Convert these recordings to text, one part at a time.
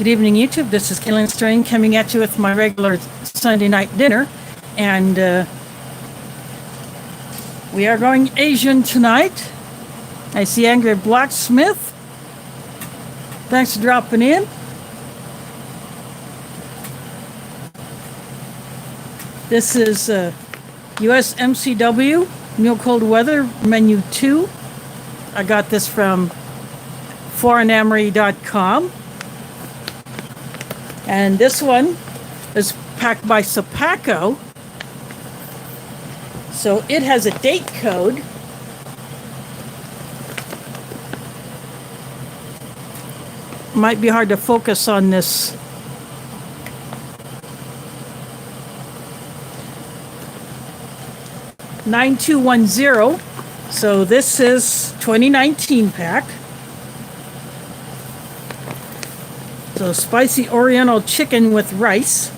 Good evening, YouTube. This is Kaylin Strain coming at you with my regular Sunday night dinner. And we are going Asian tonight. I see Angry Blacksmith. Thanks for dropping in. This is US MCW, Meal Cold Weather, Menu 2. I got this from foreignamory.com. And this one is packed by Sopaco. So it has a date code. Might be hard to focus on this. $9210. So this is 2019 pack. So spicy Oriental chicken with rice.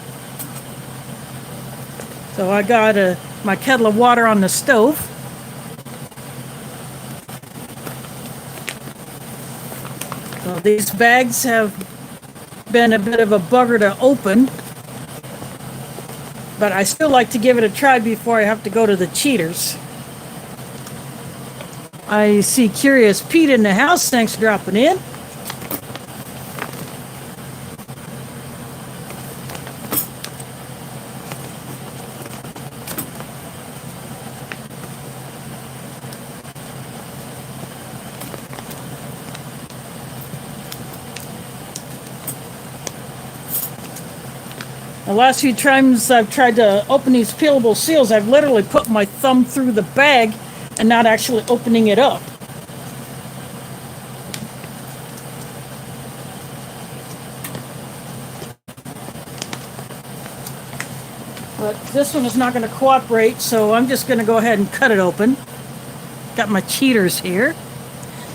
So I got my kettle of water on the stove. So these bags have been a bit of a bugger to open, but I still like to give it a try before I have to go to the cheaters. I see Curious Pete in the house. Thanks for dropping in. The last few times I've tried to open these peelable seals, I've literally put my thumb through the bag and not actually opening it up. But this one is not going to cooperate, so I'm just going to go ahead and cut it open. Got my cheaters here.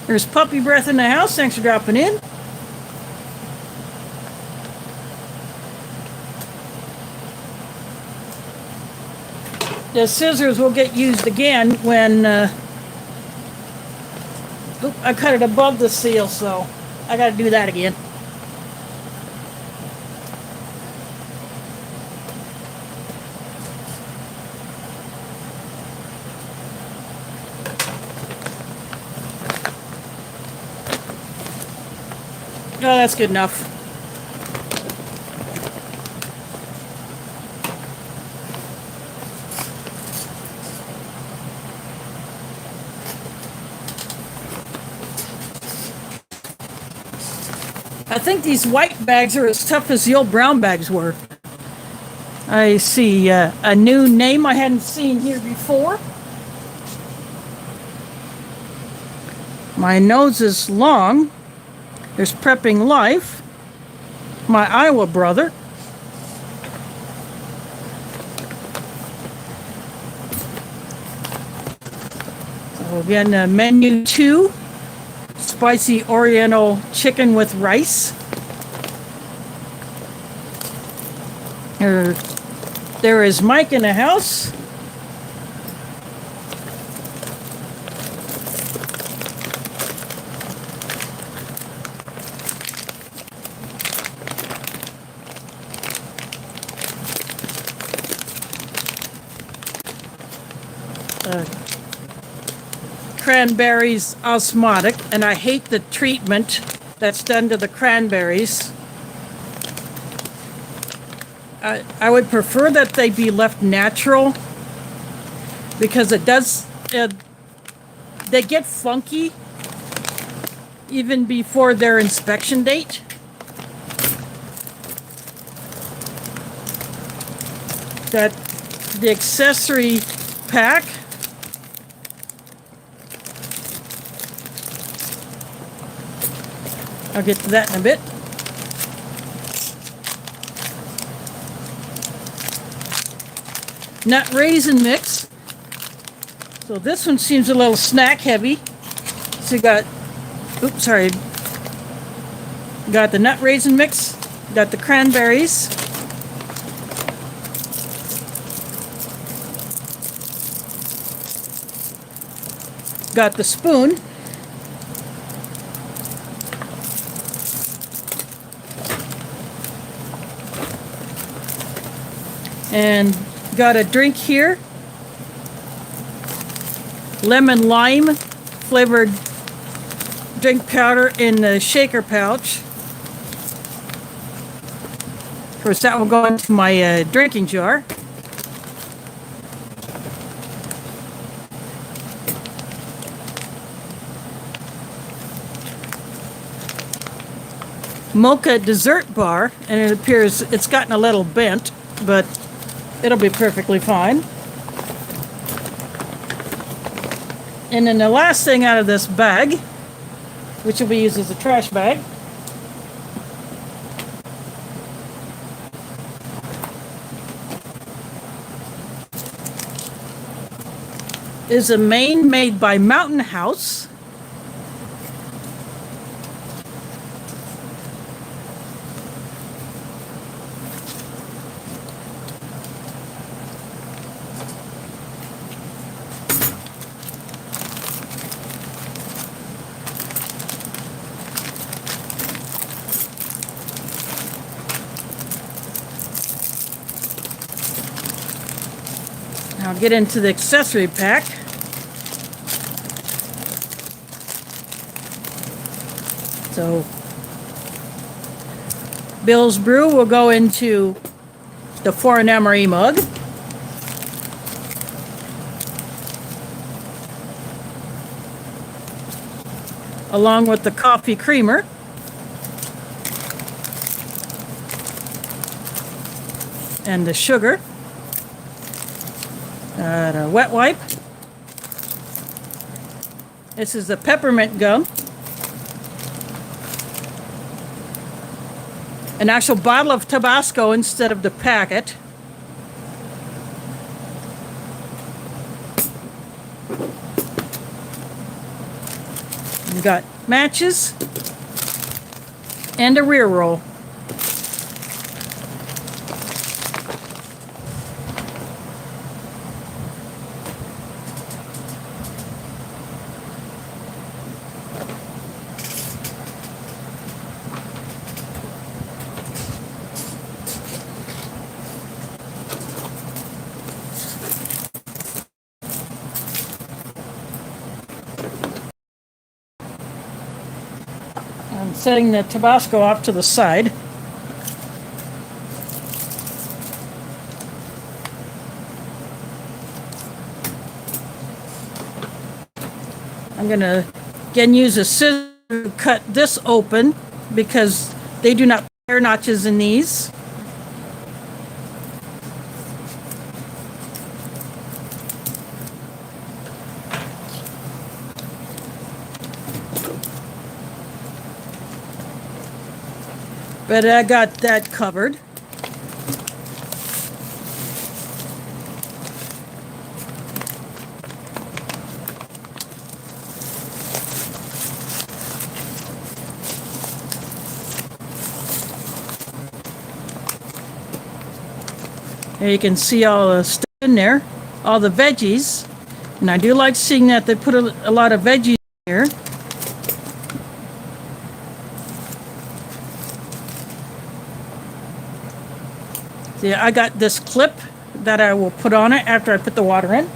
There's Puppy Breath in the house. Thanks for dropping in. The scissors will get used again when I cut it above the seal, so I got to do that again. Oh, that's good enough. I think these white bags are as tough as the old brown bags were. I see a new name I hadn't seen here before. My nose is long. There's Prepping Life. My Iowa brother. So again, Menu 2. Spicy Oriental chicken with rice. There is Mike in the house. Cranberries osmotic, and I hate the treatment that's done to the cranberries. I would prefer that they be left natural, because it does they get funky even before their inspection date. That the accessory pack I'll get to that in a bit. Nut Raisin mix. So this one seems a little snack heavy. So you got, got the Nut Raisin mix, got the cranberries. Got the spoon. And got a drink here. Lemon lime flavored drink powder in the shaker pouch. Of course, that will go into my drinking jar. Mocha Dessert Bar, and it appears it's gotten a little bent, but it'll be perfectly fine. And then the last thing out of this bag, which will be used as a trash bag, is a main made by Mountain House. Now get into the accessory pack. So Bill's Brew will go into the foreign emery mug. Along with the coffee creamer. And the sugar. The wet wipe. This is the peppermint gum. An actual bottle of Tabasco instead of the packet. You got matches and a rear roll. I'm setting the Tabasco off to the side. I'm going to again use a scissor to cut this open because they do not put hair notches in these. But I got that covered. There you can see all the stuff in there, all the veggies. And I do like seeing that they put a lot of veggies in here. See, I got this clip that I will put on it after I put the water in.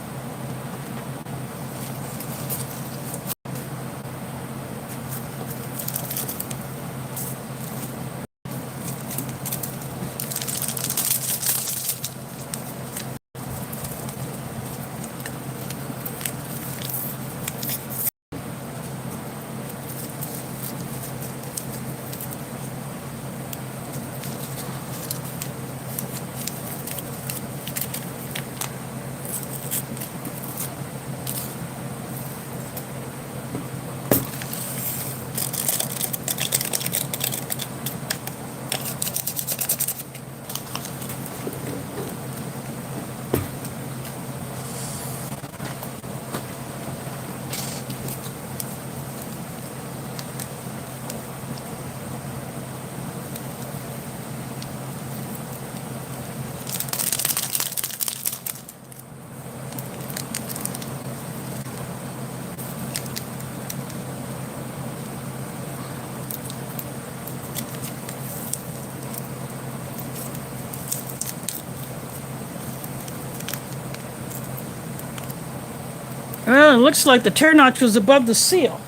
Well, it looks like the tear notch was above the seal.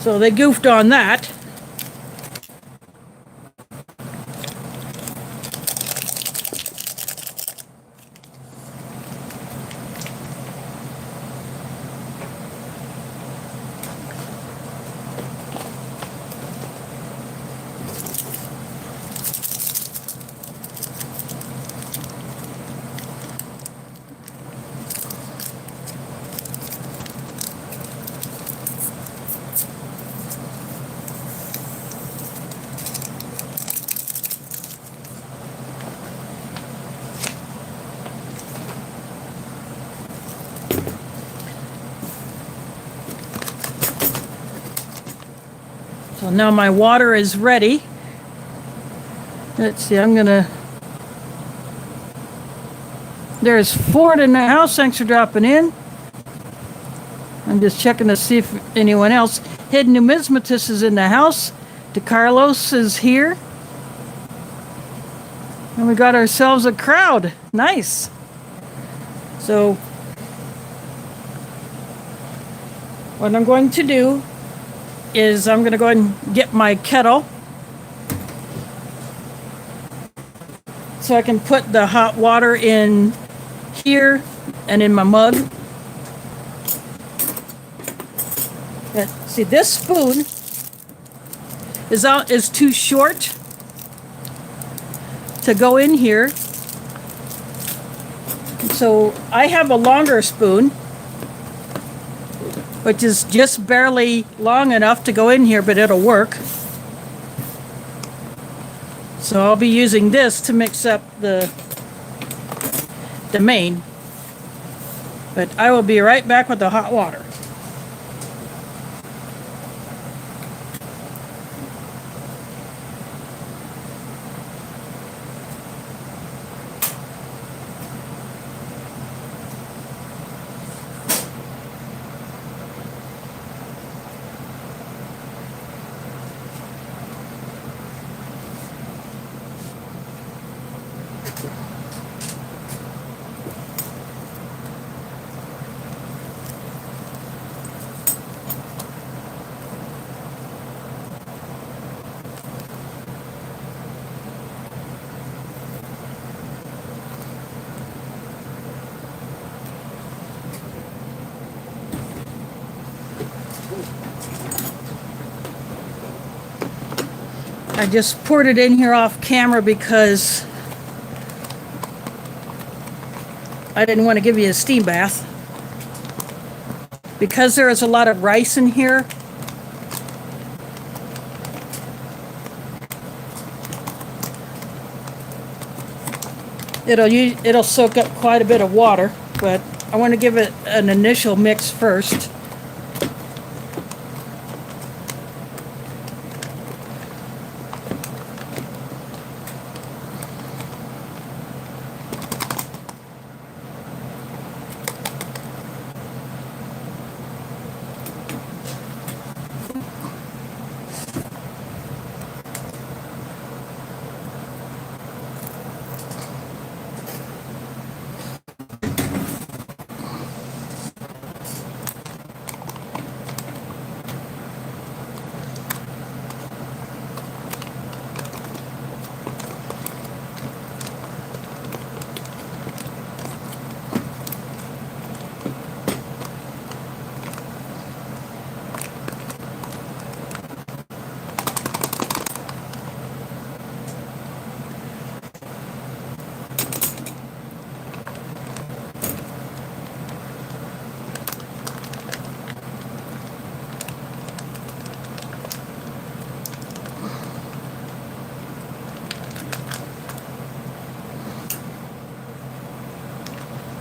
So they goofed on that. So now my water is ready. Let's see, there's Ford in the house. Thanks for dropping in. I'm just checking to see if anyone else. Hidden Numismatist is in the house. DeCarlos is here. And we got ourselves a crowd. Nice. So what I'm going to do is I'm going to go ahead and get my kettle so I can put the hot water in here and in my mug. But see, this spoon is too short to go in here. So I have a longer spoon, which is just barely long enough to go in here, but it'll work. So I'll be using this to mix up the main. But I will be right back with the hot water. I just poured it in here off camera because I didn't want to give you a steam bath. Because there is a lot of rice in here, it'll soak up quite a bit of water, but I want to give it an initial mix first.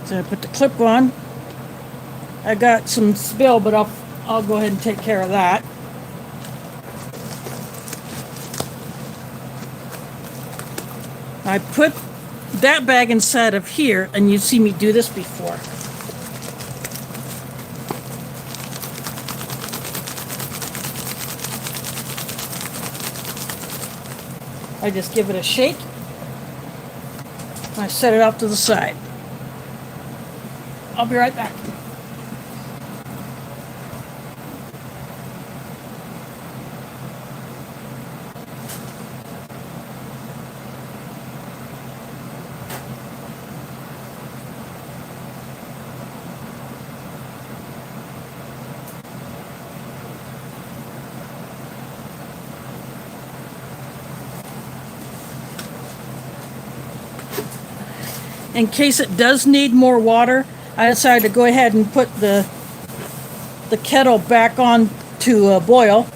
So I put the clip on. I got some spill, but I'll go ahead and take care of that. I put that bag inside of here, and you've seen me do this before. I just give it a shake. I set it off to the side. I'll be right back. In case it does need more water, I decided to go ahead and put the kettle back on to boil.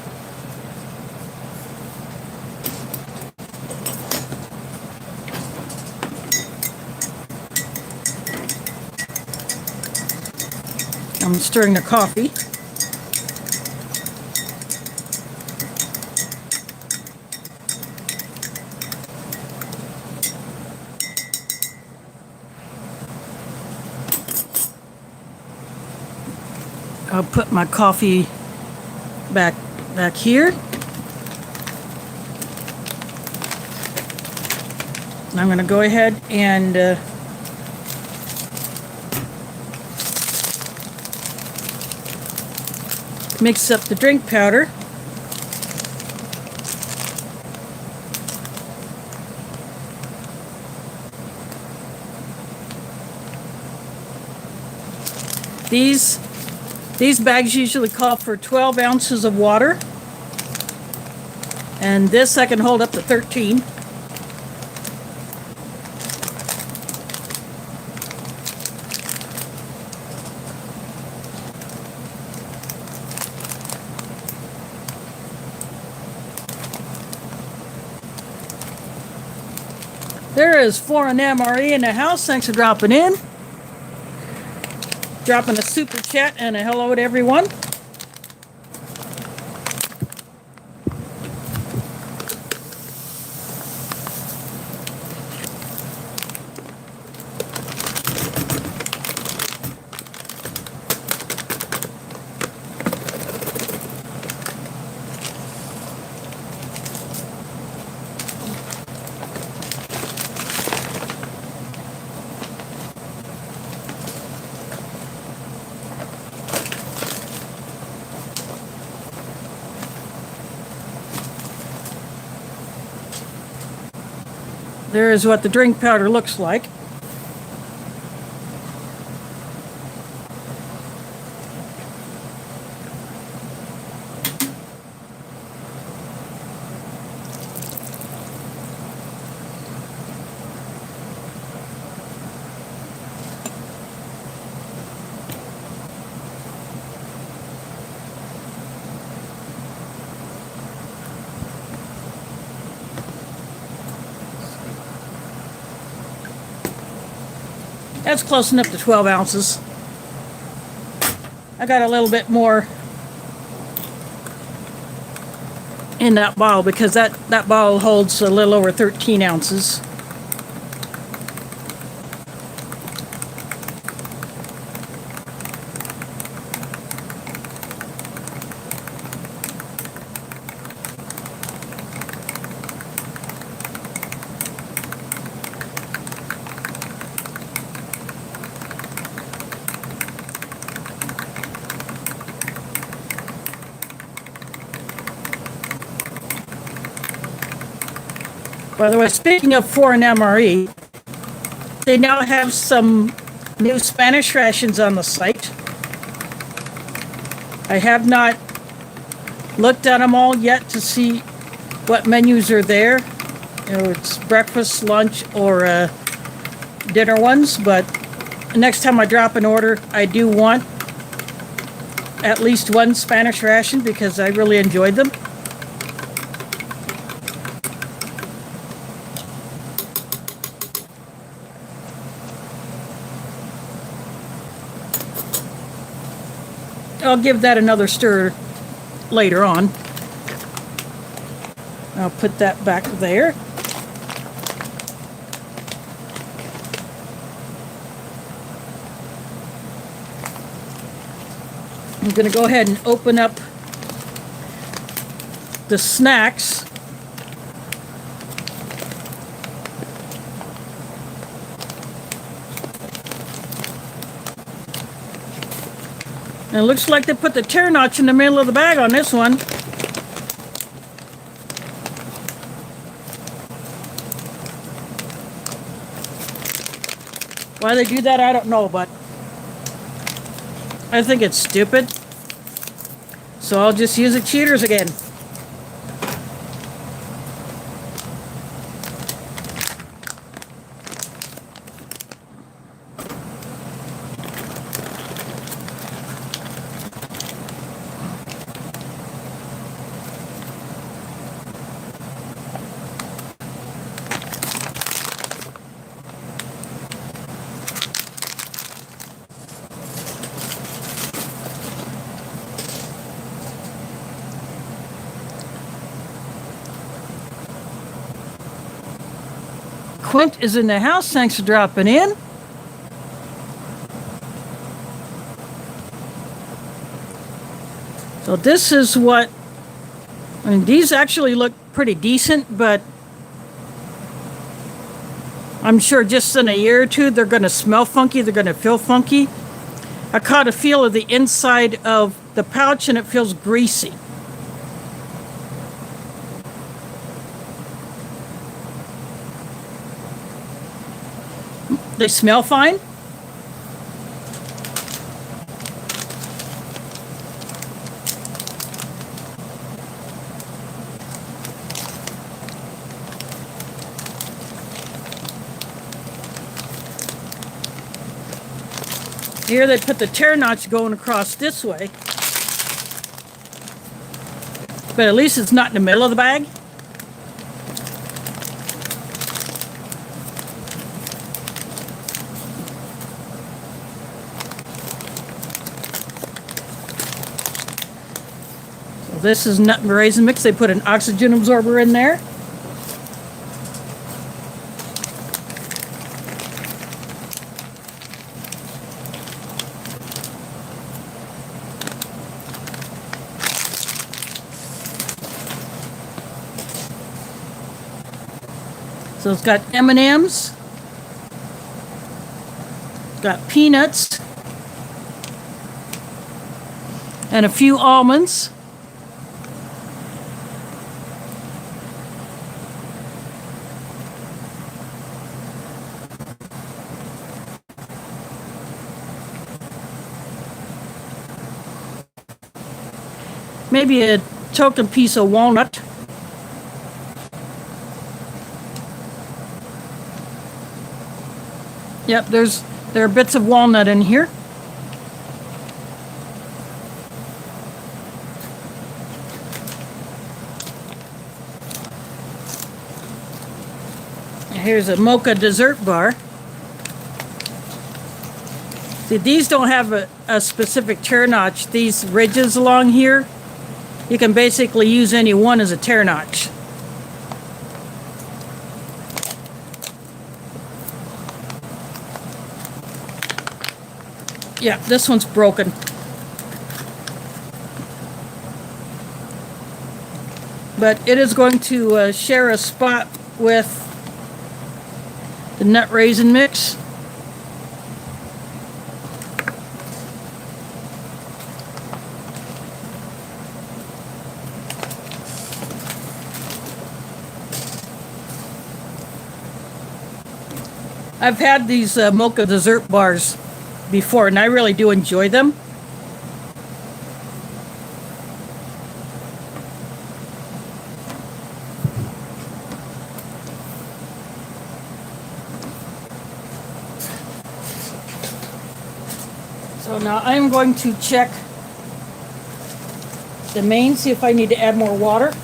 I'm stirring the coffee. I'll put my coffee back here. I'm going to go ahead and mix up the drink powder. These bags usually call for 12 ounces of water, and this I can hold up to 13. There is Foreign MRE in the house. Thanks for dropping in. Dropping a super chat and a hello to everyone. There is what the drink powder looks like. That's close enough to 12 ounces. I got a little bit more in that bottle because that bottle holds a little over 13 ounces. By the way, speaking of Foreign MRE, they now have some new Spanish rations on the site. I have not looked at them all yet to see what menus are there. You know, it's breakfast, lunch, or dinner ones, but next time I drop an order, I do want at least one Spanish ration because I really enjoyed them. I'll give that another stir later on. I'll put that back there. I'm going to go ahead and open up the snacks. And it looks like they put the tear notch in the middle of the bag on this one. Why they do that, I don't know, but I think it's stupid. So I'll just use the cheaters again. Quint is in the house. Thanks for dropping in. So this is what, I mean, these actually look pretty decent, but I'm sure just in a year or two, they're going to smell funky. They're going to feel funky. I caught a feel of the inside of the pouch and it feels greasy. They smell fine. Here they put the tear notch going across this way. But at least it's not in the middle of the bag. This is Nutmeg Raisin mix. They put an oxygen absorber in there. So it's got M&Ms, got peanuts, and a few almonds. Maybe a token piece of walnut. Yep, there are bits of walnut in here. Here's a Mocha Dessert Bar. See, these don't have a specific tear notch. These ridges along here, you can basically use any one as a tear notch. Yeah, this one's broken. But it is going to share a spot with the nut raisin mix. I've had these Mocha Dessert Bars before, and I really do enjoy them. So now I'm going to check the main, see if I need to add more water.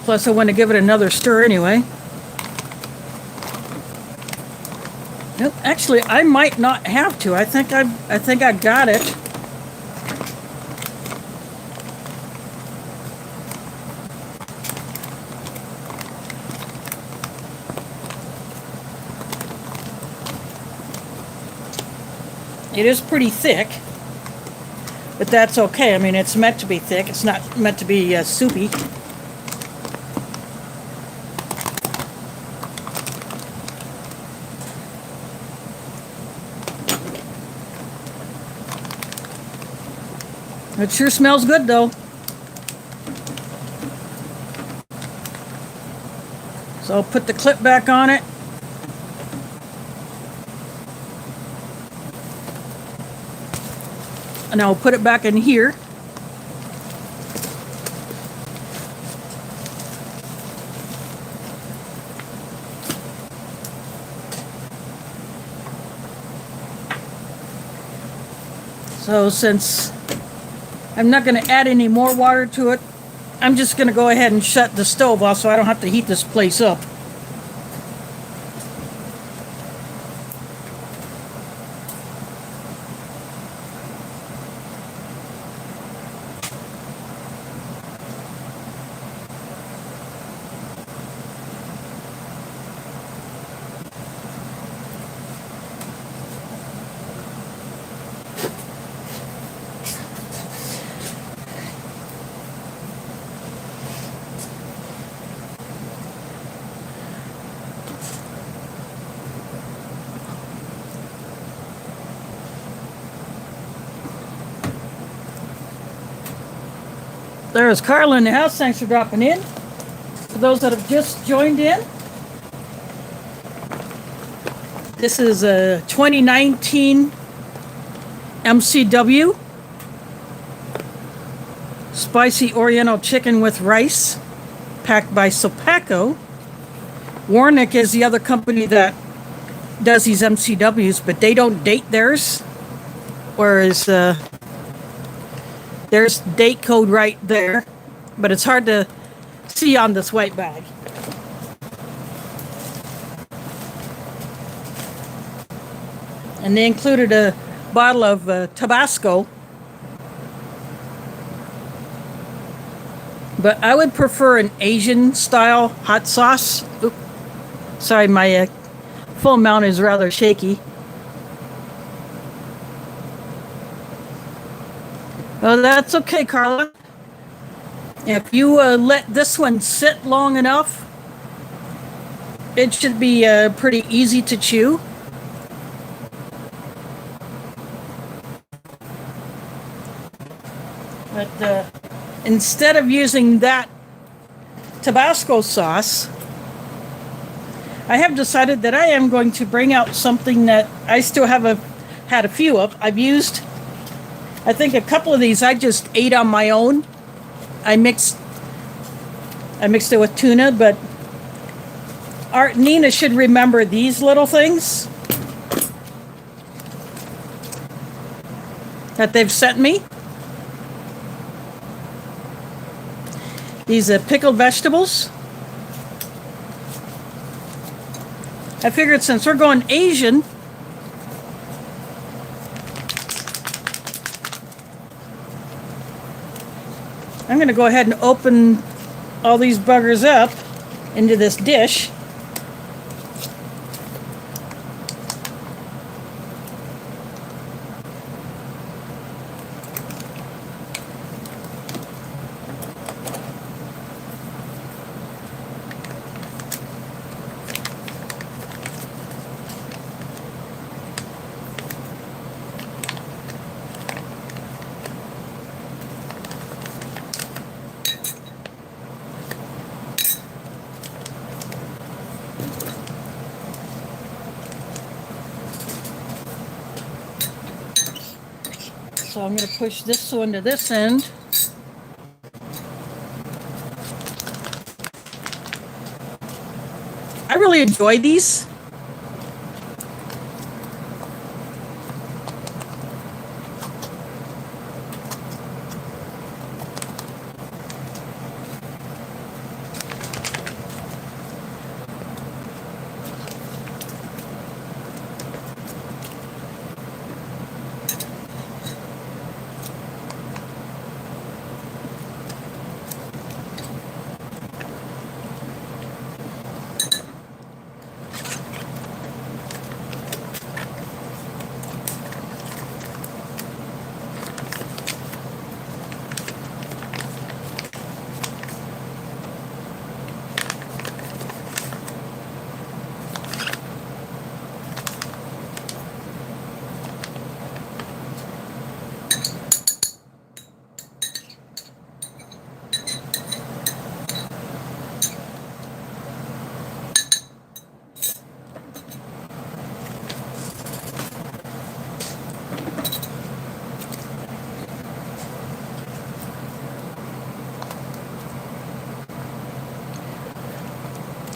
Plus I want to give it another stir anyway. Nope, actually I might not have to. I think I got it. It is pretty thick. But that's okay. I mean, it's meant to be thick. It's not meant to be soupy. It sure smells good, though. So I'll put the clip back on it. And I'll put it back in here. So since I'm not going to add any more water to it, I'm just going to go ahead and shut the stove off so I don't have to heat this place up. There's Carla in the house. Thanks for dropping in. For those that have just joined in, this is a 2019 MCW Spicy Oriental Chicken with Rice, packed by Sopaco. Warnick is the other company that does these MCWs, but they don't date theirs, whereas there's date code right there, but it's hard to see on this white bag. And they included a bottle of Tabasco. But I would prefer an Asian style hot sauce. Oop. Sorry, my full mount is rather shaky. Oh, that's okay, Carla. If you let this one sit long enough, it should be pretty easy to chew. But instead of using that Tabasco sauce, I have decided that I am going to bring out something that I still have had a few of. I've used, I think, a couple of these I just ate on my own. I mixed it with tuna, but Nina should remember these little things that they've sent me. These pickled vegetables. I figured since we're going Asian, I'm going to go ahead and open all these buggers up into this dish. So I'm going to push this one to this end. I really enjoy these.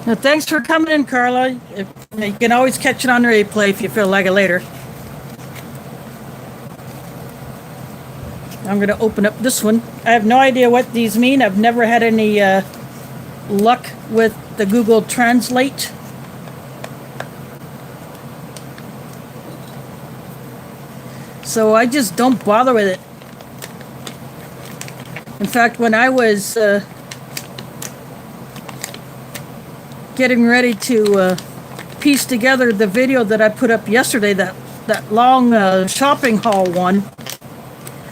Now, thanks for coming in, Carla. You can always catch it on replay if you feel like it later. I'm going to open up this one. I have no idea what these mean. I've never had any luck with the Google Translate. So I just don't bother with it. In fact, when I was getting ready to piece together the video that I put up yesterday, that long shopping haul one,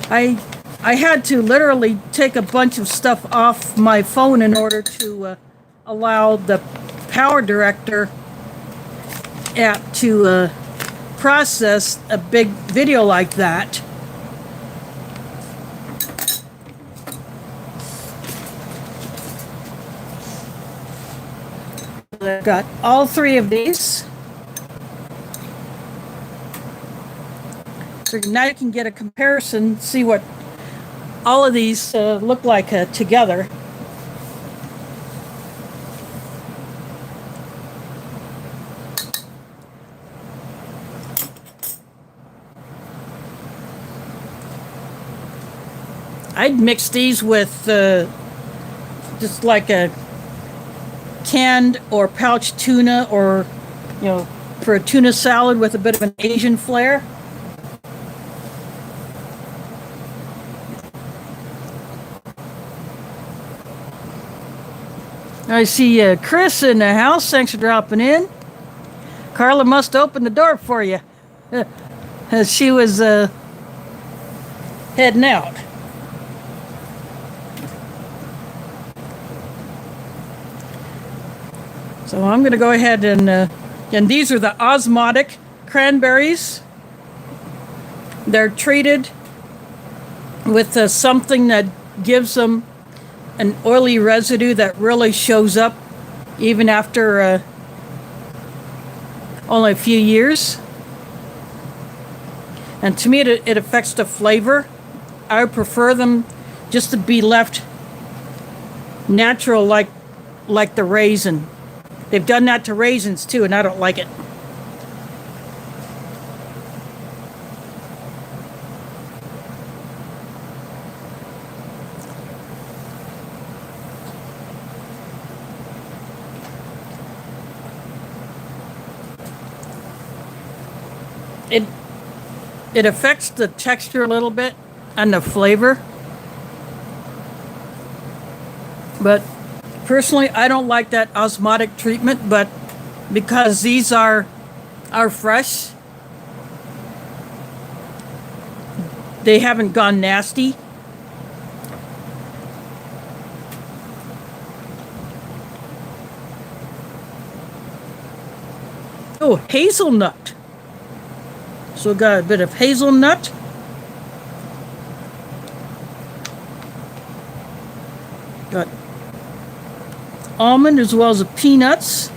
I had to literally take a bunch of stuff off my phone in order to allow the Power Director app to process a big video like that. I've got all three of these. So now you can get a comparison, see what all of these look like together. I'd mix these with just like a canned or pouch tuna, or for a tuna salad with a bit of an Asian flair. I see Chris in the house. Thanks for dropping in. Carla must open the door for you as she was heading out. So I'm going to go ahead and these are the osmotic cranberries. They're treated with something that gives them an oily residue that really shows up even after only a few years. And to me, it affects the flavor. I would prefer them just to be left natural, like the raisin. They've done that to raisins too, and I don't like it. It affects the texture a little bit and the flavor. But personally, I don't like that osmotic treatment, but because these are fresh, they haven't gone nasty. Oh, hazelnut. So we got a bit of hazelnut. Got almond as well as the peanuts.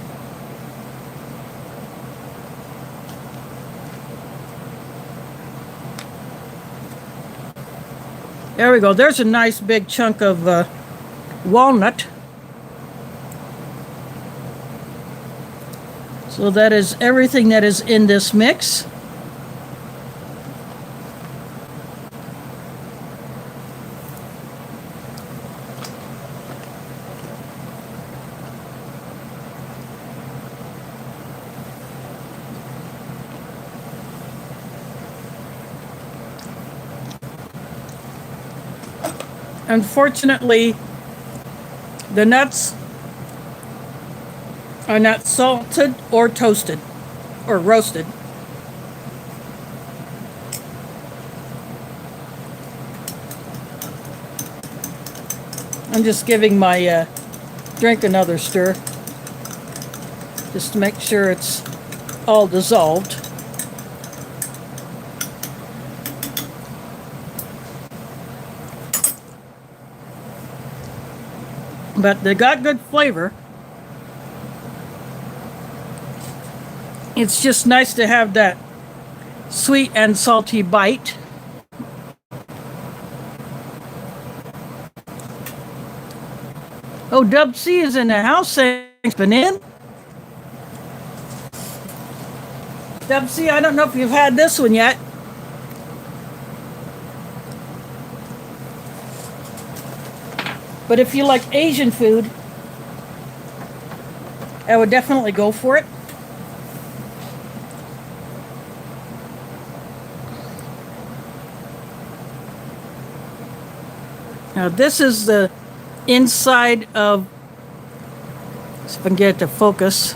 There we go. There's a nice big chunk of walnut. So that is everything that is in this mix. Unfortunately, the nuts are not salted or toasted or roasted. I'm just giving my drink another stir just to make sure it's all dissolved. But they got good flavor. It's just nice to have that sweet and salty bite. Oh, Dub C is in the house saying it's been in. Dub C, I don't know if you've had this one yet. But if you like Asian food, I would definitely go for it. Now this is the inside of, let's see if I can get it to focus.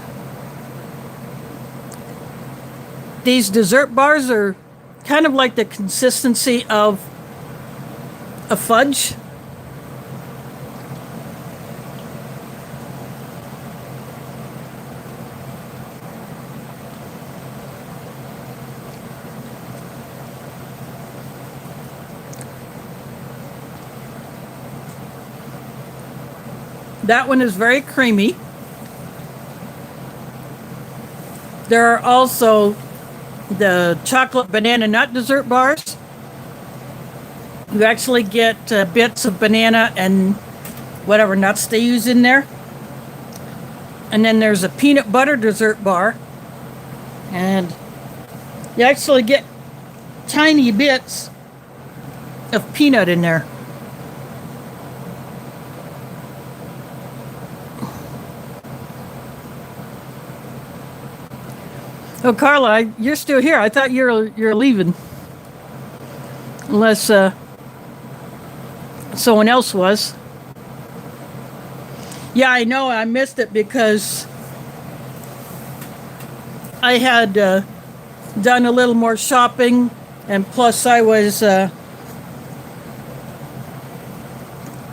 These dessert bars are kind of like the consistency of a fudge. That one is very creamy. There are also the chocolate banana nut dessert bars. You actually get bits of banana and whatever nuts they use in there. And then there's a peanut butter dessert bar. And you actually get tiny bits of peanut in there. Oh, Carla, you're still here. I thought you're leaving. Unless someone else was. Yeah, I know. I missed it because I had done a little more shopping, and plus I was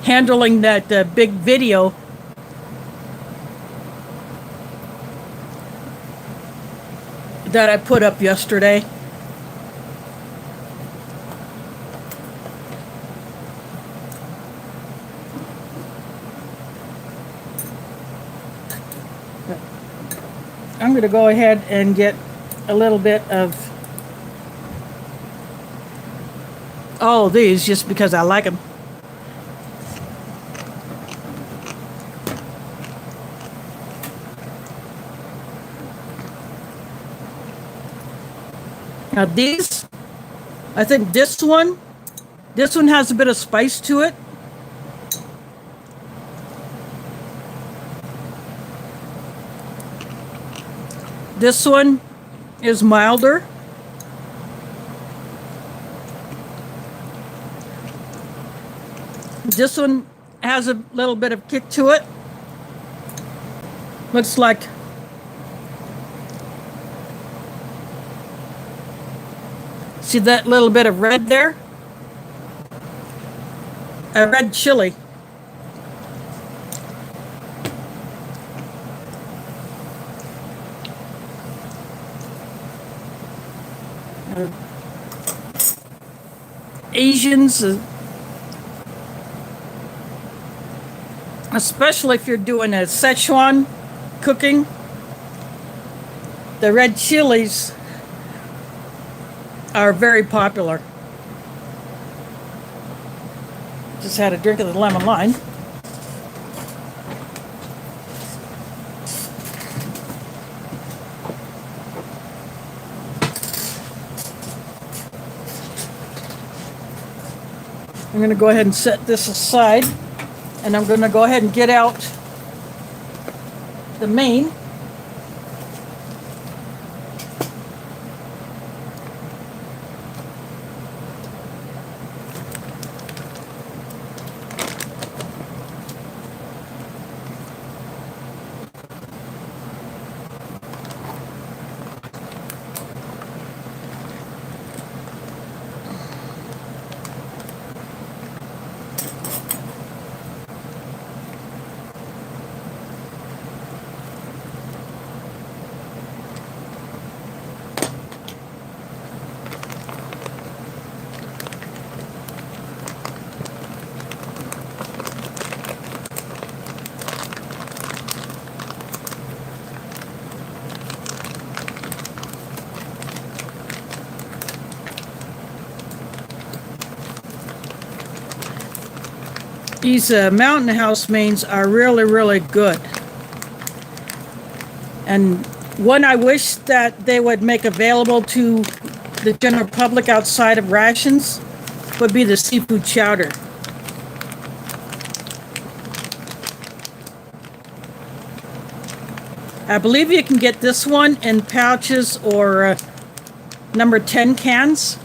handling that big video. That I put up yesterday. I'm going to go ahead and get a little bit of all of these just because I like them. Now these, I think this one has a bit of spice to it. This one is milder. This one has a little bit of kick to it. Looks like see that little bit of red there? A red chili. Asians, especially if you're doing a Szechuan cooking, the red chilies are very popular. Just had a drink of the lemon lime. I'm going to go ahead and set this aside, and I'm going to go ahead and get out the main. These Mountain House mains are really, really good. And one I wish that they would make available to the general public outside of rations would be the seafood chowder. I believe you can get this one in pouches or number 10 cans.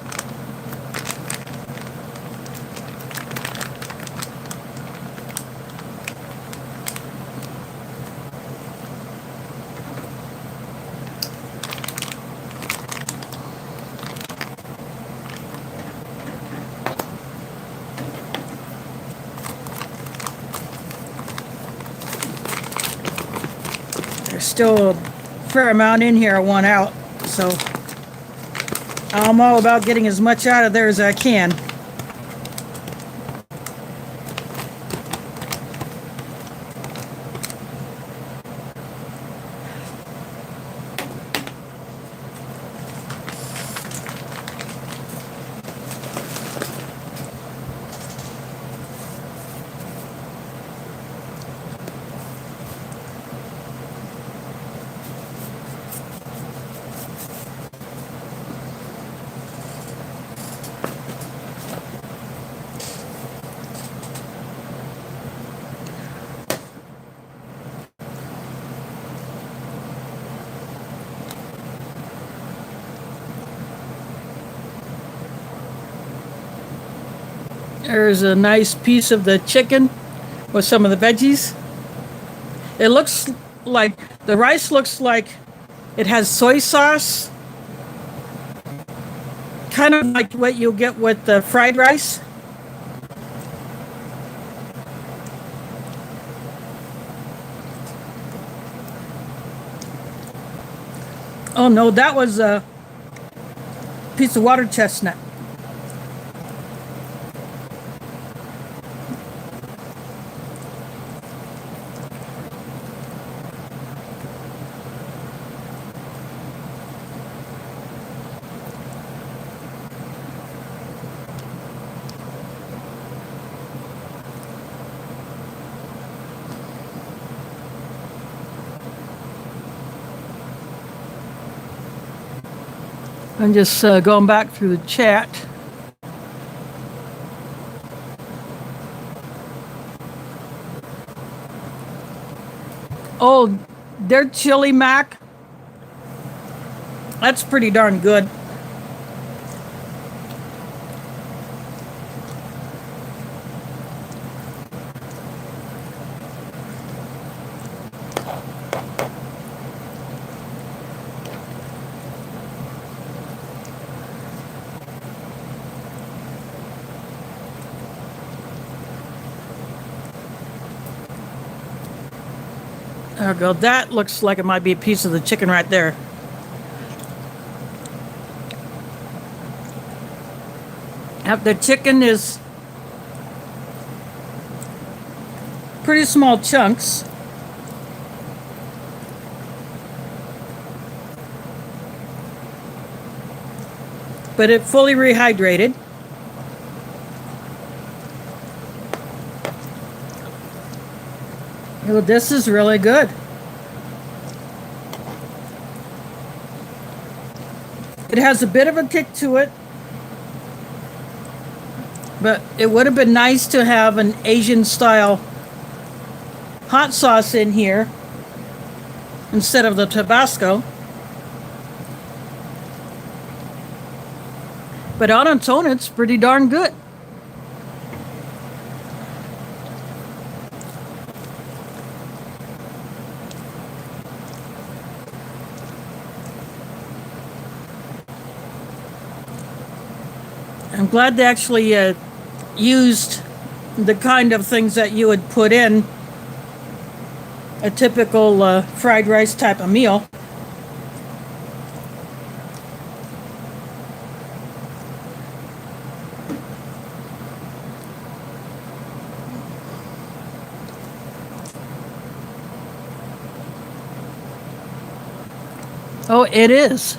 There's still a fair amount in here I want out, so I'm all about getting as much out of there as I can. There's a nice piece of the chicken with some of the veggies. It looks like, the rice looks like it has soy sauce. Kind of like what you'll get with the fried rice. Oh no, that was a piece of water chestnut. I'm just going back through the chat. Oh, their chili mac. That's pretty darn good. There we go. That looks like it might be a piece of the chicken right there. The chicken is pretty small chunks. But it fully rehydrated. Oh, this is really good. It has a bit of a kick to it, but it would have been nice to have an Asian style hot sauce in here instead of the Tabasco. But on its own, it's pretty darn good. I'm glad they actually used the kind of things that you would put in a typical fried rice type of meal. Oh, it is.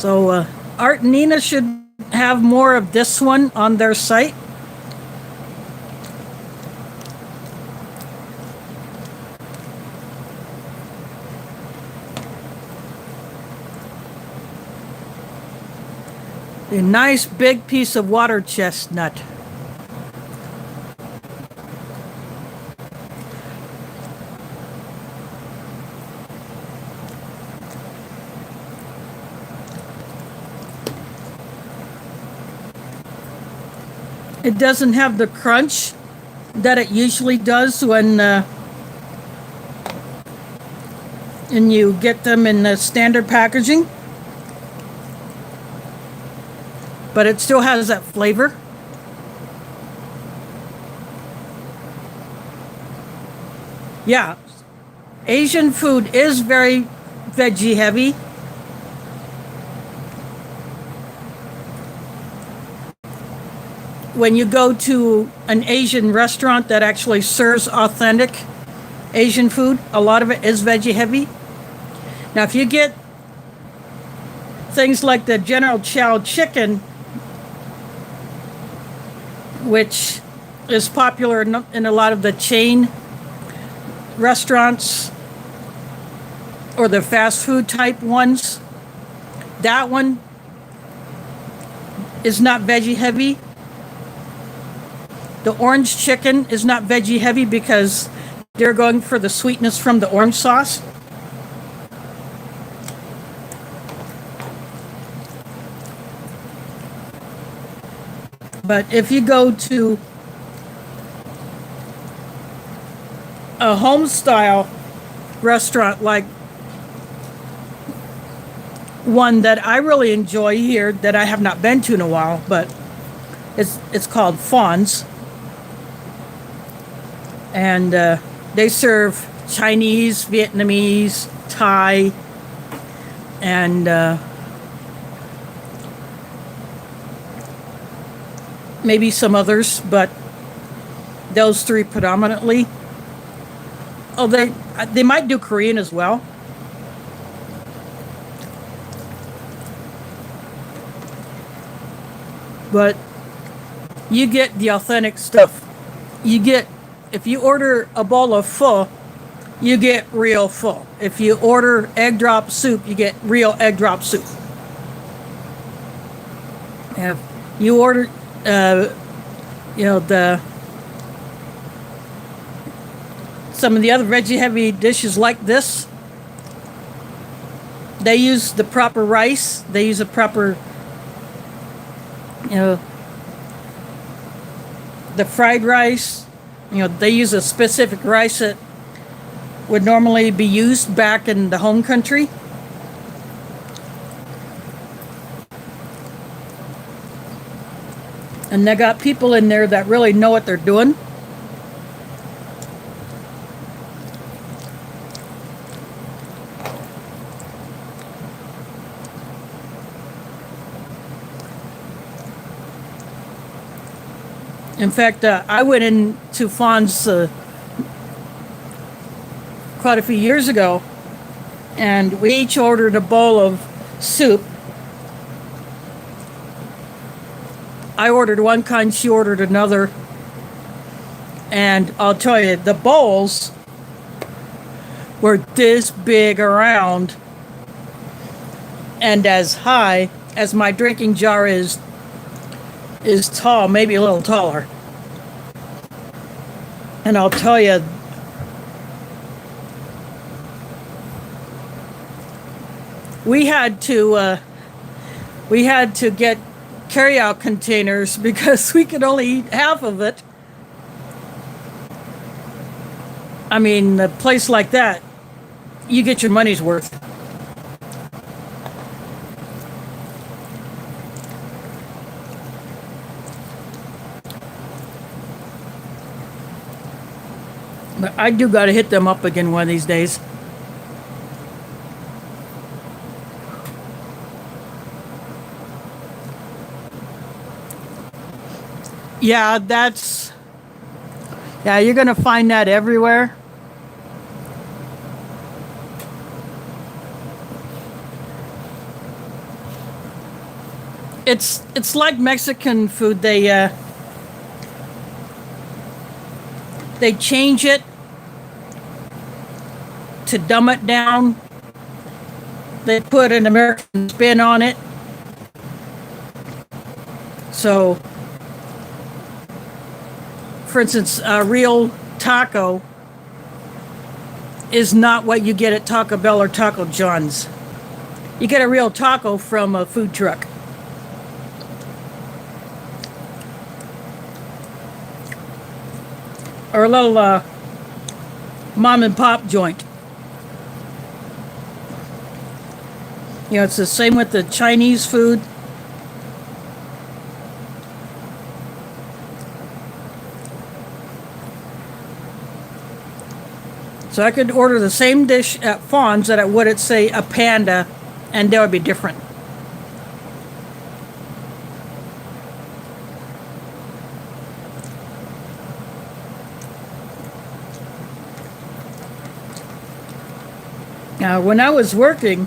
So Art and Nina should have more of this one on their site. A nice big piece of water chestnut. It doesn't have the crunch that it usually does when you get them in the standard packaging. But it still has that flavor. Yeah, Asian food is very veggie heavy. When you go to an Asian restaurant that actually serves authentic Asian food, a lot of it is veggie heavy. Now, if you get things like the General Chow chicken, which is popular in a lot of the chain restaurants or the fast food type ones, that one is not veggie heavy. The orange chicken is not veggie heavy because they're going for the sweetness from the orange sauce. But if you go to a home style restaurant like one that I really enjoy here that I have not been to in a while, but it's called Fawn's. And they serve Chinese, Vietnamese, Thai, and maybe some others, but those three predominantly. Oh, they might do Korean as well. But you get the authentic stuff. If you order a bowl of pho, you get real pho. If you order egg drop soup, you get real egg drop soup. If you order some of the other veggie heavy dishes like this, they use the proper rice, they use a proper, the fried rice, they use a specific rice that would normally be used back in the home country. And they got people in there that really know what they're doing. In fact, I went into Fawn's quite a few years ago, and we each ordered a bowl of soup. I ordered one kind, she ordered another. And I'll tell you, the bowls were this big around and as high as my drinking jar is tall, maybe a little taller. And I'll tell you, we had to get carry-out containers because we could only eat half of it. I mean, a place like that, you get your money's worth. But I do got to hit them up again one of these days. Yeah, you're going to find that everywhere. it's like Mexican food. They change it to dumb it down. They put an American spin on it. So, for instance, a real taco is not what you get at Taco Bell or Taco John's. You get a real taco from a food truck. Or a little mom and pop joint. You know, it's the same with the Chinese food. So I could order the same dish at Fawn's that I would at, say, a Panda, and they would be different. Now, when I was working,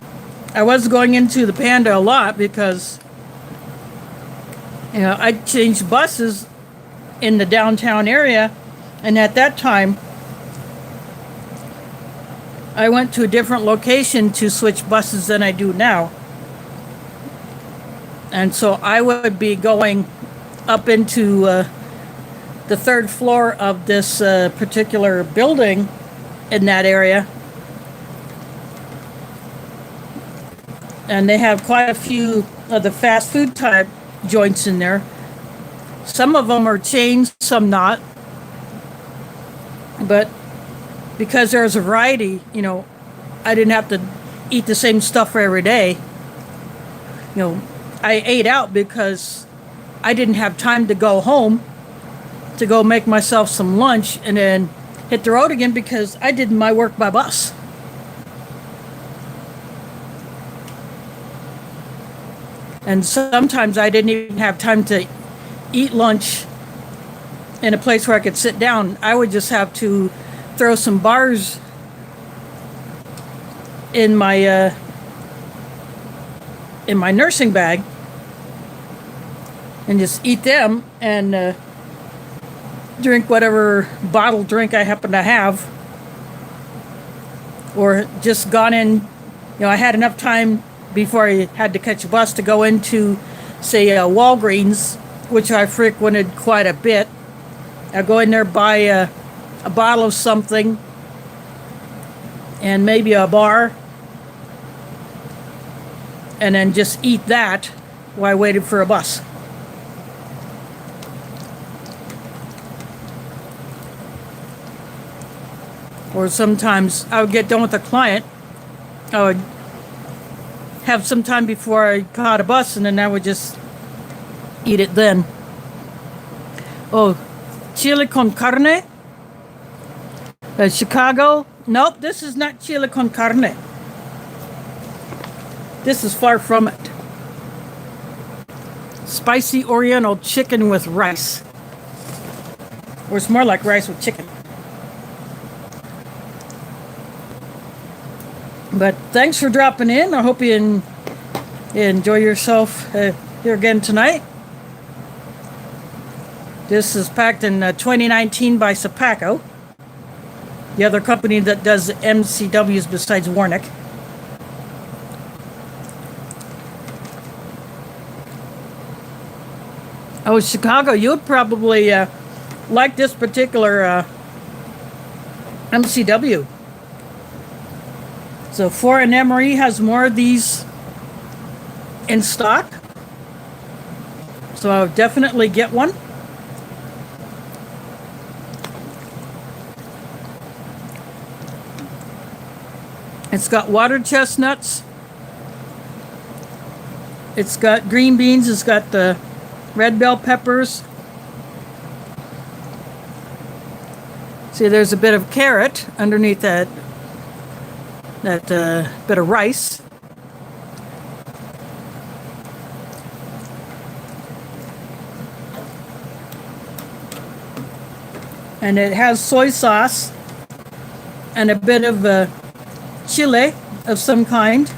I was going into the Panda a lot because, you know, I changed buses in the downtown area, and at that time, I went to a different location to switch buses than I do now. And so I would be going up into the third floor of this particular building in that area. And they have quite a few of the fast food type joints in there. Some of them are chains, some not. But because there's a variety, you know, I didn't have to eat the same stuff every day. You know, I ate out because I didn't have time to go home to go make myself some lunch and then hit the road again because I did my work by bus. And sometimes I didn't even have time to eat lunch in a place where I could sit down. I would just have to throw some bars in my nursing bag and just eat them and drink whatever bottled drink I happen to have, or just gone in. You know, I had enough time before I had to catch a bus to go into, say, Walgreens, which I frequented quite a bit. I go in there, buy a bottle of something and maybe a bar, and then just eat that while I waited for a bus. Or sometimes I would get done with a client, I would have some time before I caught a bus, and then I would just eat it then. Oh, chili con carne? Chicago? Nope, this is not chili con carne. This is far from it. Spicy Oriental chicken with rice. Or it's more like rice with chicken. But thanks for dropping in. I hope you enjoy yourself here again tonight. This is packed in 2019 by Sapaco, the other company that does MCWs besides Warnick. Oh, Chicago, you would probably like this particular MCW. So Foreign Emery has more of these in stock. So I'll definitely get one. It's got water chestnuts. It's got green beans. It's got the red bell peppers. See, there's a bit of carrot underneath that bit of rice. And it has soy sauce and a bit of chile of some kind.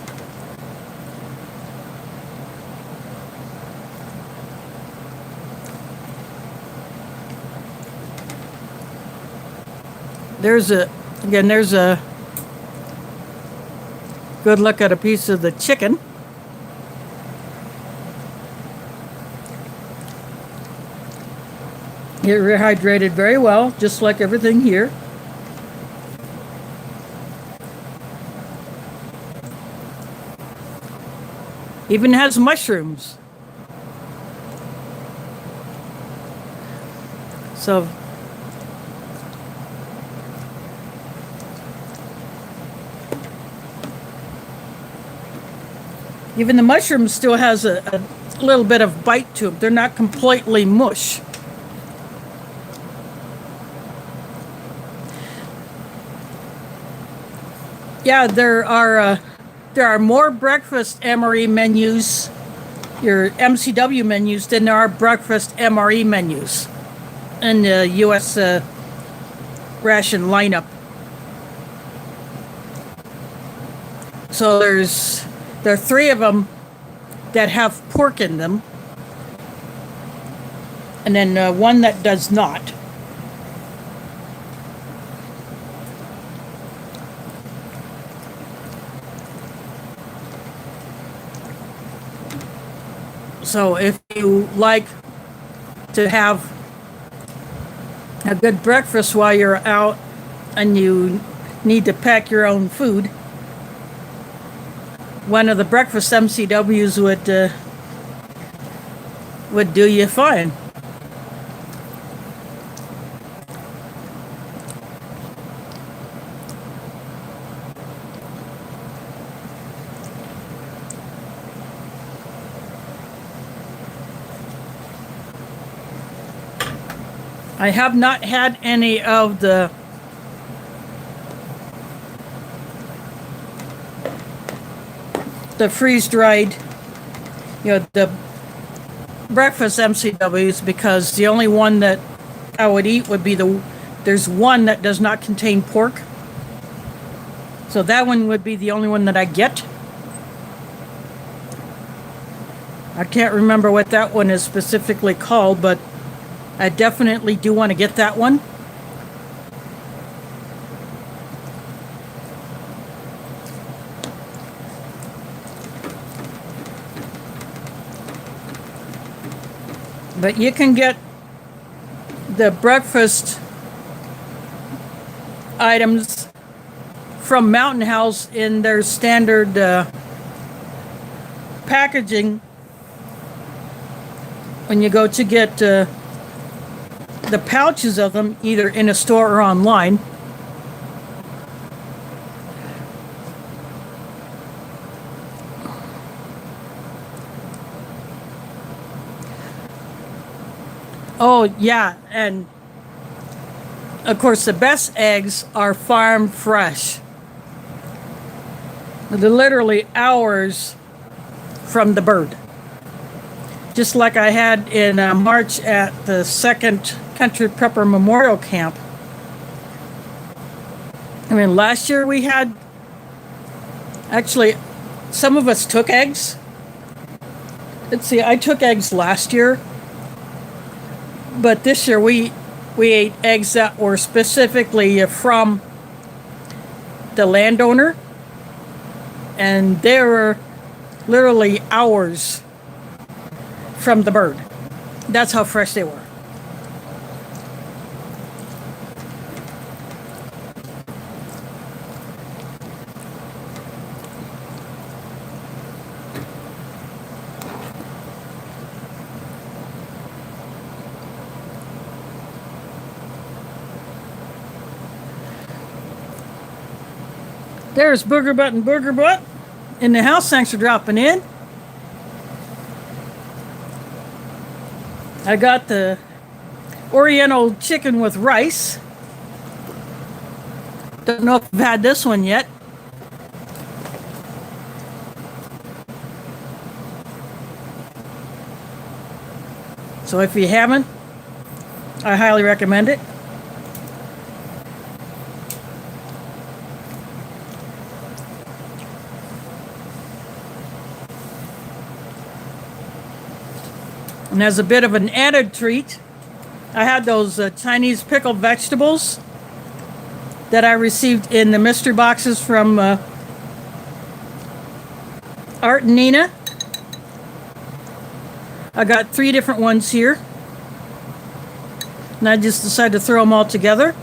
There's a good look at a piece of the chicken. It rehydrated very well, just like everything here. Even has mushrooms. So even the mushroom still has a little bit of bite to them. They're not completely mush. Yeah, there are more breakfast MRE menus, your MCW menus, than there are breakfast MRE menus in the U.S. Ration lineup. So there are 3 of them that have pork in them, and then 1 that does not. So if you like to have a good breakfast while you're out and you need to pack your own food, one of the breakfast MCWs would do you fine. I have not had any of the freeze-dried, the breakfast MCWs, because the only one that I would eat would be there's one that does not contain pork. So that one would be the only one that I get. I can't remember what that one is specifically called, but I definitely do want to get that one. But you can get the breakfast items from Mountain House in their standard packaging when you go to get the pouches of them, either in a store or online. Oh yeah, and of course the best eggs are farm fresh. They're literally hours from the bird. Just like I had in March at the 2nd Country Prepper Memorial Camp. I mean, last year we had, actually, some of us took eggs. Let's see, I took eggs last year. But this year we ate eggs that were specifically from the landowner. And they were literally hours from the bird. That's how fresh they were. There's Booger Butt and Booger Butt in the house. Thanks for dropping in. I got the Oriental chicken with rice. Don't know if I've had this one yet. So if you haven't, I highly recommend it. And as a bit of an added treat, I had those Chinese pickled vegetables that I received in the mystery boxes from Art and Nina. I got 3 different ones here. And I just decided to throw them all together.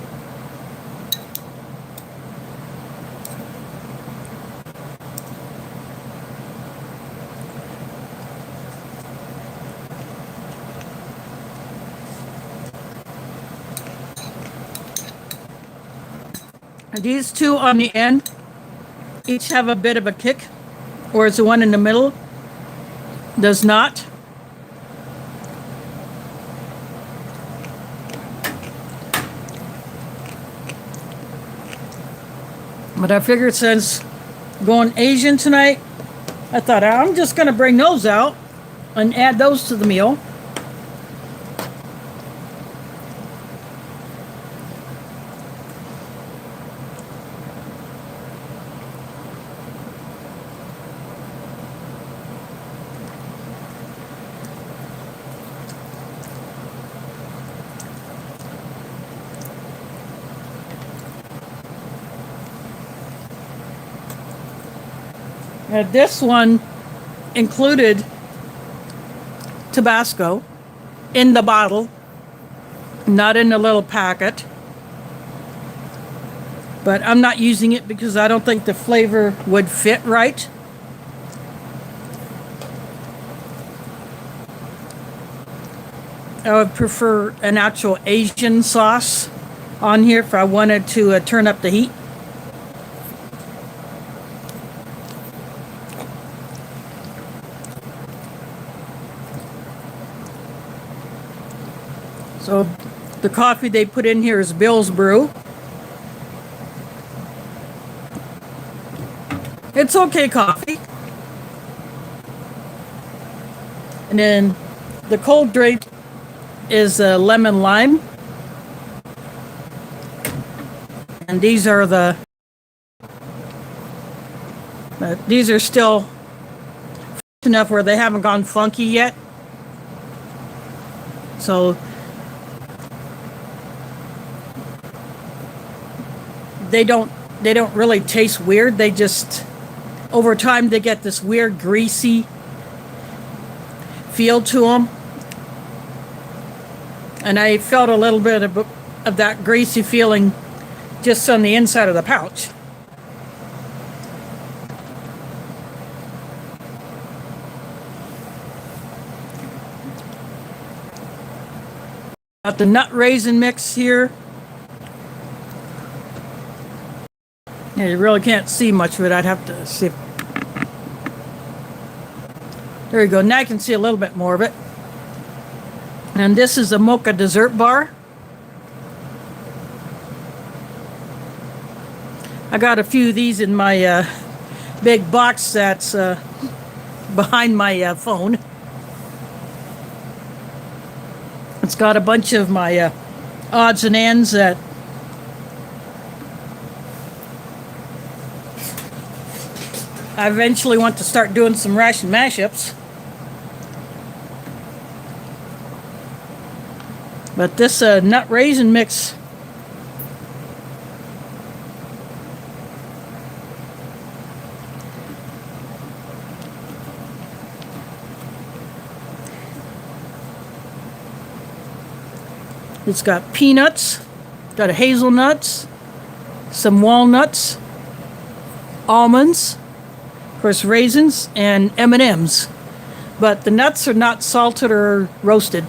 And these 2 on the end each have a bit of a kick, whereas the one in the middle does not. But I figured since going Asian tonight, I thought I'm just going to bring those out and add those to the meal. This one included Tabasco in the bottle, not in the little packet. But I'm not using it because I don't think the flavor would fit right. I would prefer an actual Asian sauce on here if I wanted to turn up the heat. So the coffee they put in here is Bill's Brew. It's okay coffee. And then the cold drink is lemon lime. And these are these are still enough where they haven't gone funky yet. So they don't really taste weird. They just, over time, they get this weird greasy feel to them. And I felt a little bit of that greasy feeling just on the inside of the pouch. Got the nut raisin mix here. Yeah, you really can't see much of it. I'd have to see. There you go. Now I can see a little bit more of it. And this is a Mocha Dessert Bar. I got a few of these in my big box that's behind my phone. It's got a bunch of my odds and ends that I eventually want to start doing some ration mashups. But this nut raisin mix it's got peanuts, got hazelnuts, some walnuts, almonds, of course raisins, and M&Ms. But the nuts are not salted or roasted.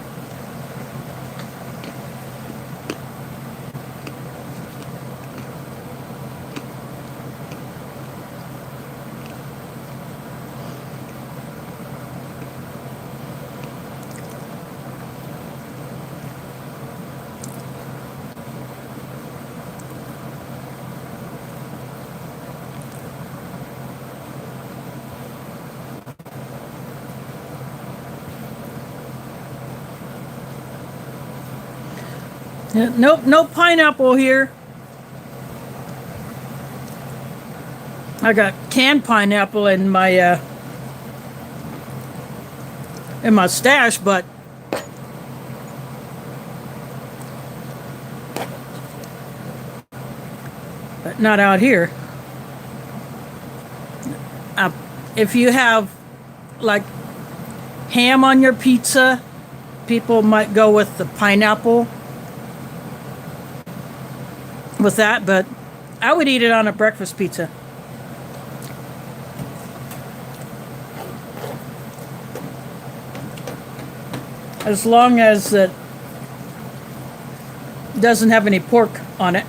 Nope, no pineapple here. I got canned pineapple in my stash, but but not out here. If you have like ham on your pizza, people might go with the pineapple with that, but I would eat it on a breakfast pizza. As long as it doesn't have any pork on it.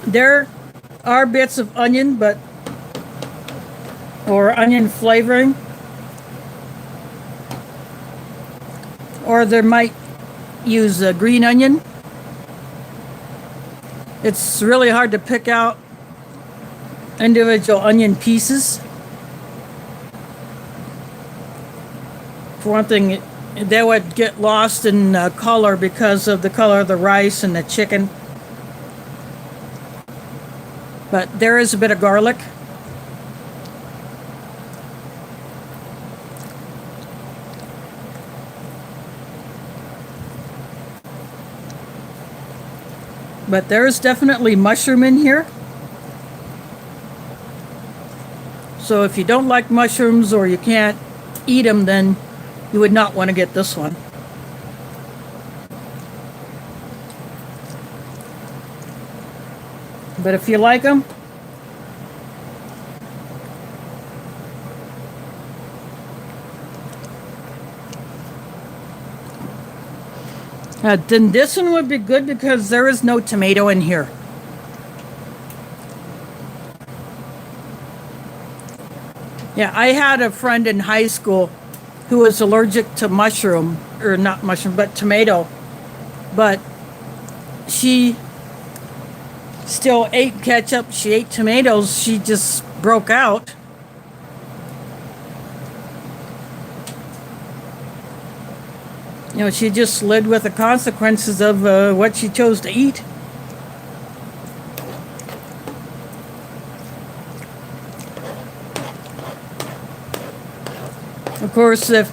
There are bits of onion, or onion flavoring, or they might use a green onion. It's really hard to pick out individual onion pieces. For one thing, they would get lost in color because of the color of the rice and the chicken. But there is a bit of garlic. But there is definitely mushroom in here. So if you don't like mushrooms or you can't eat them, then you would not want to get this one. But if you like them, then this one would be good because there is no tomato in here. Yeah, I had a friend in high school who was allergic to mushroom, or not mushroom, but tomato. But she still ate ketchup, she ate tomatoes, she just broke out. You know, she just lived with the consequences of what she chose to eat. Of course, if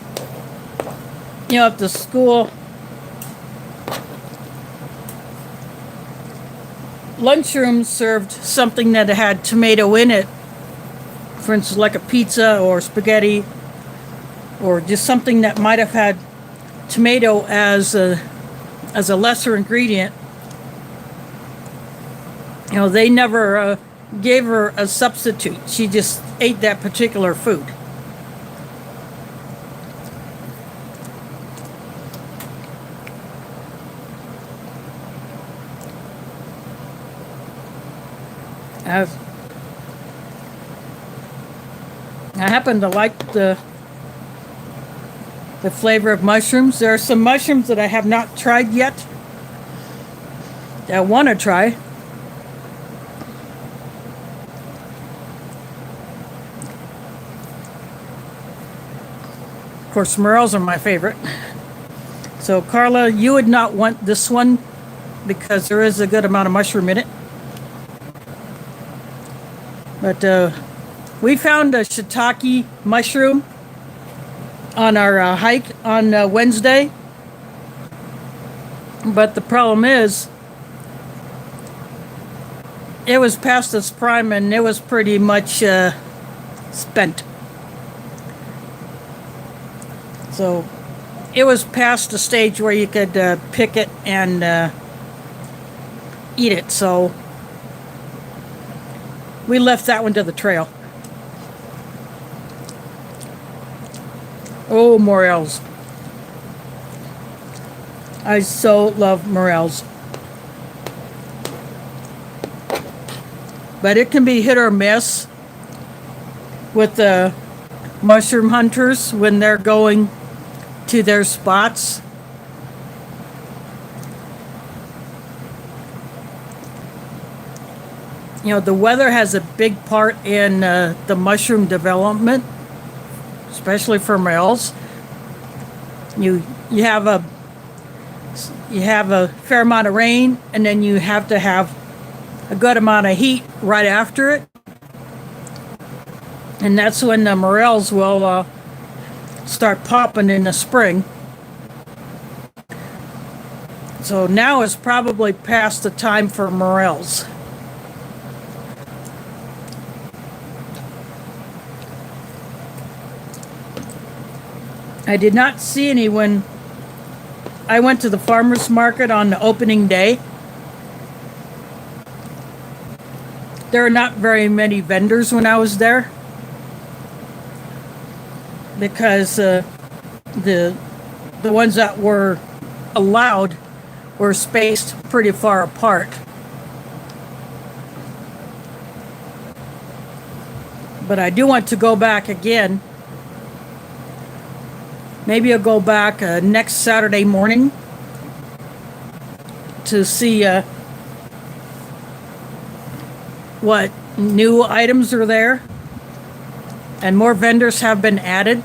at the school lunchroom served something that had tomato in it, for instance, like a pizza or spaghetti, or just something that might have had tomato as a lesser ingredient, they never gave her a substitute. She just ate that particular food. I happen to like the flavor of mushrooms. There are some mushrooms that I have not tried yet that I want to try. Of course, morels are my favorite. So, Carla, you would not want this one because there is a good amount of mushroom in it. But we found a shiitake mushroom on our hike on Wednesday. But the problem is, it was past its prime and it was pretty much spent. So it was past the stage where you could pick it and eat it. So we left that one to the trail. Oh, morels. I so love morels. But it can be hit or miss with the mushroom hunters when they're going to their spots. The weather has a big part in the mushroom development, especially for males. You have you have a fair amount of rain, and then you have to have a good amount of heat right after it. And that's when the morels will start popping in the spring. So now is probably past the time for morels. I did not see any when I went to the farmer's market on the opening day. There were not very many vendors when I was there, because the ones that were allowed were spaced pretty far apart. But I do want to go back again. Maybe I'll go back next Saturday morning to see what new items are there. And more vendors have been added.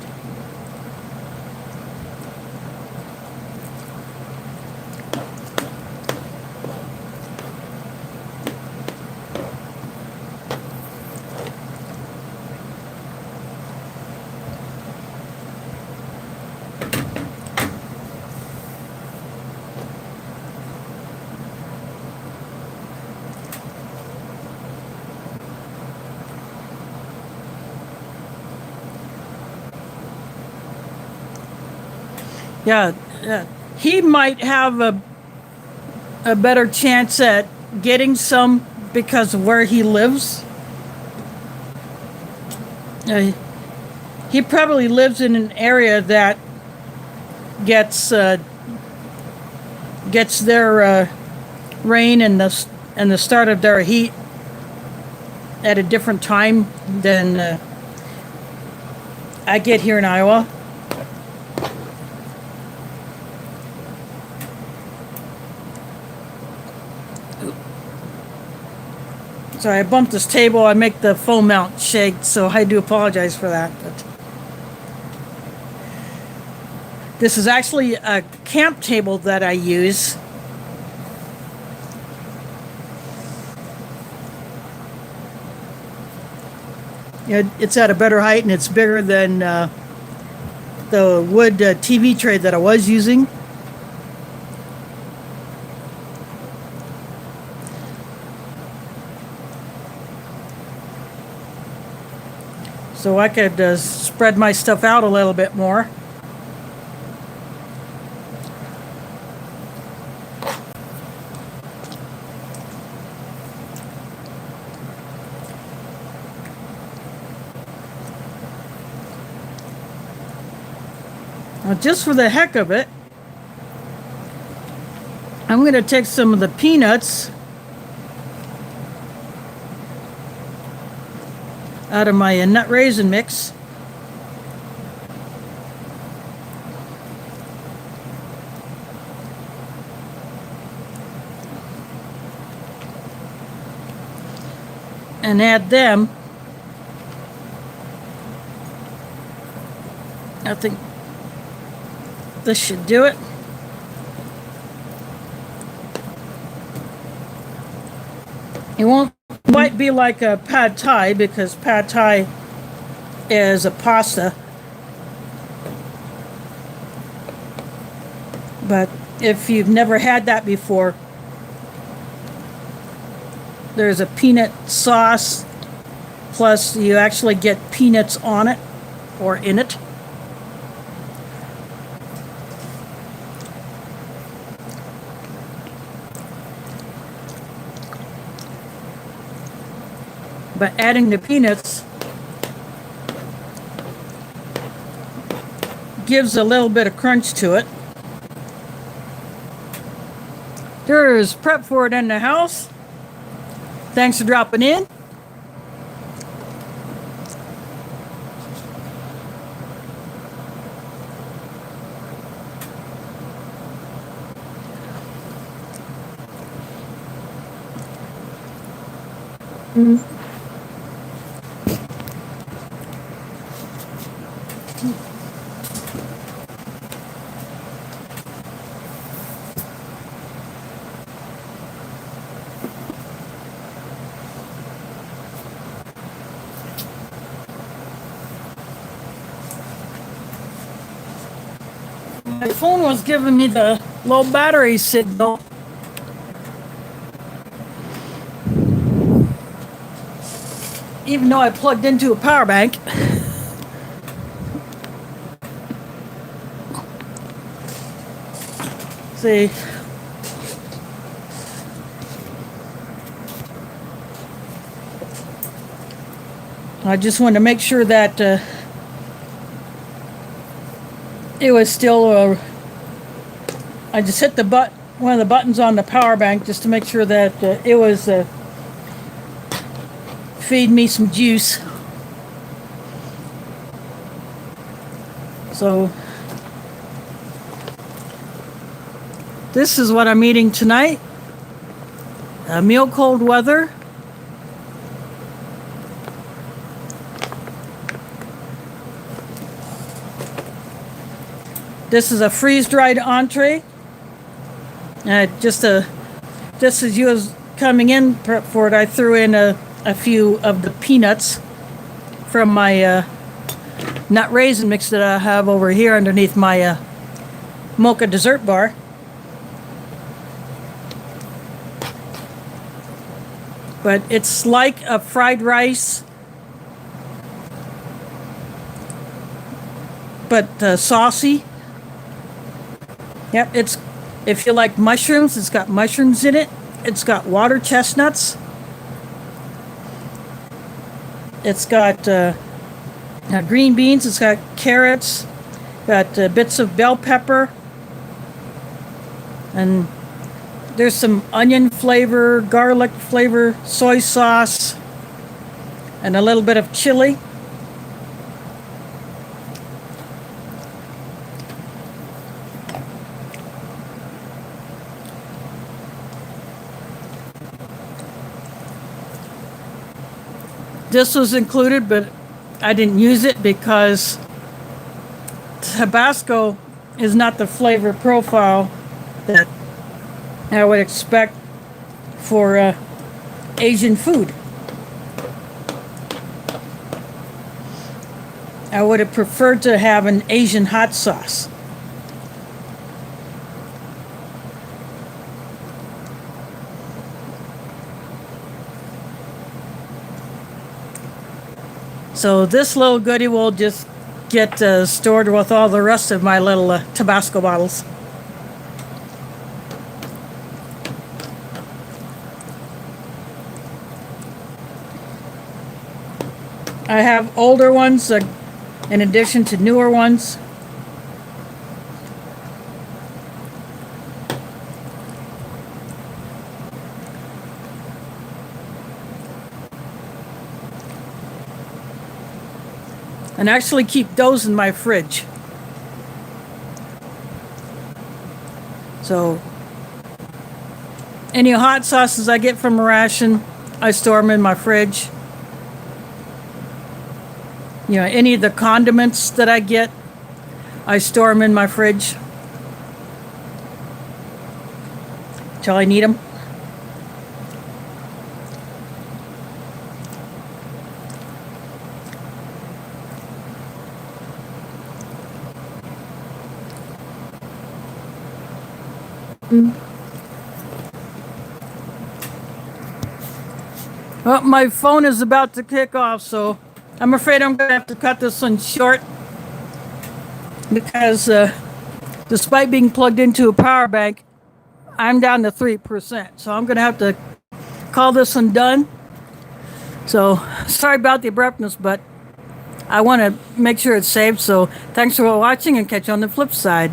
Yeah, he might have a better chance at getting some because of where he lives. He probably lives in an area that gets their rain and the start of their heat at a different time than I get here in Iowa. Sorry, I bumped this table. I make the foam mount shake, so I do apologize for that. But this is actually a camp table that I use. It's at a better height, and it's bigger than the wood TV tray that I was using. So I could spread my stuff out a little bit more. Now, just for the heck of it, I'm going to take some of the peanuts out of my nut raisin mix. And add them. I think this should do it. It might be like a pad thai, because pad thai is a pasta. But if you've never had that before, there's a peanut sauce, plus you actually get peanuts on it or in it. But adding the peanuts gives a little bit of crunch to it. There's Prep for It in the house. Thanks for dropping in. My phone was giving me the low battery signal. Even though I plugged into a power bank. See. I just wanted to make sure that it was still. I just hit the one of the buttons on the power bank just to make sure that it was feed me some juice. So this is what I'm eating tonight. Meal cold weather. This is a freeze-dried entree. Just as you was coming in for it, I threw in a few of the peanuts from my nut raisin mix that I have over here underneath my Mocha Dessert Bar. But it's like a fried rice, but saucy. Yep, if you like mushrooms, it's got mushrooms in it. It's got water chestnuts. It's got green beans. It's got carrots. Got bits of bell pepper. And there's some onion flavor, garlic flavor, soy sauce, and a little bit of chili. This was included, but I didn't use it because Tabasco is not the flavor profile that I would expect for Asian food. I would have preferred to have an Asian hot sauce. So this little goodie will just get stored with all the rest of my little Tabasco bottles. I have older ones in addition to newer ones. And actually keep those in my fridge. So any hot sauces I get from Ration, I store them in my fridge. You know, any of the condiments that I get, I store them in my fridge till I need them. Well, my phone is about to kick off, so I'm afraid I'm going to have to cut this one short because despite being plugged into a power bank, I'm down to 3%. So I'm going to have to call this one done. So sorry about the abruptness, but I want to make sure it's saved. So thanks for watching and catch you on the flip side.